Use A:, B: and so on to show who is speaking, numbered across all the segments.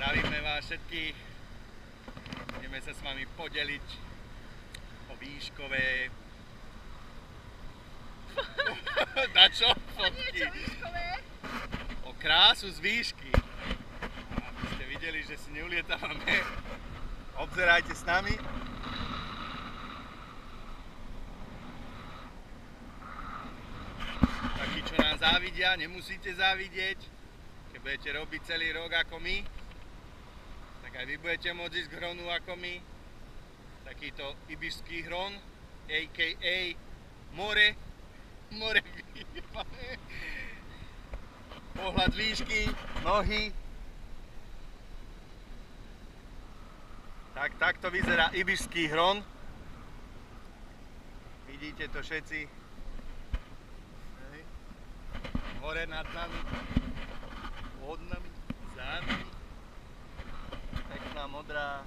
A: Zdravíme vás všetkých. Ideme sa s vami podeliť o výškové... Na čo fotky? O krásu z výšky. Aby ste videli, že si neulietávame. Obzerajte s nami. Takí, čo nám závidia, nemusíte závidieť. Keď budete robiť celý rok ako my, tak aj vy budete môcť ísť k hronu ako my. Takýto ibišský hron, a.k.a. more vyjebáme. Pohľad výšky, nohy. Takto vyzerá ibišský hron. Vidíte to všetci. Hore nad nami, pod nami, za nami. Pekná modrá.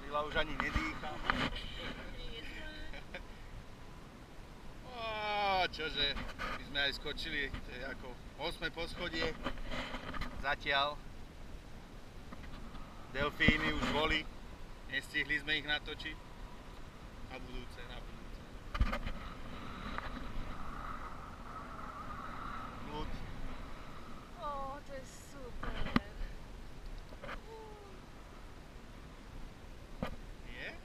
A: Vila už ani nedýcha. Čože, my sme aj skočili, to je ako 8. poschodie. Zatiaľ. Delfíny už boli. Nestihli sme ich natočiť. Na budúce. Ľud.
B: To je super.
A: Nie?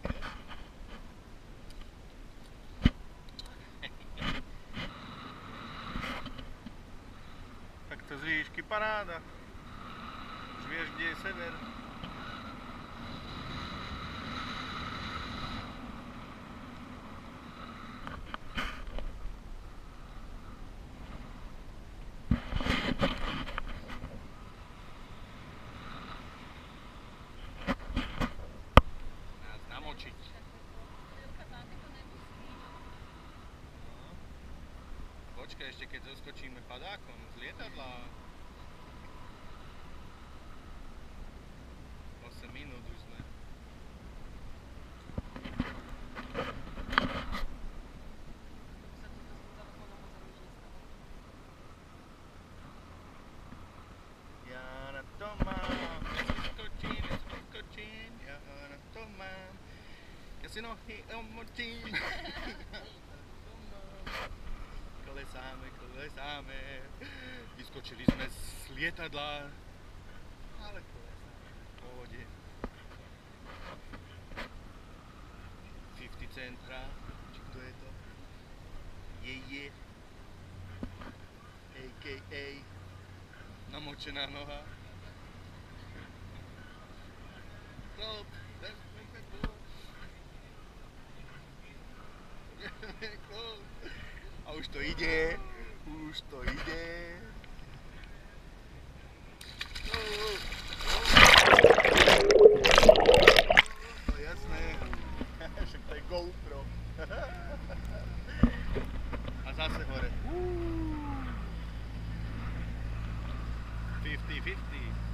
A: Takto z výšky paráda. Už vieš, kde je sever. Nás namočiť. Počkaj, ešte keď zoskočíme padákom z lietadla. 8 minút už sme. Ja na to mám, neskočím, ja na to mám. Ja si nohy omočím. Kolesáme. Vyskočili sme z lietadla. Ale kolesáme v pohode. 50 centra. Či kto je to? Je. A.k.a. Namočená noha. Stop. A už to ide. To je jasné. Však to je GoPro. A zase hore. 50-50.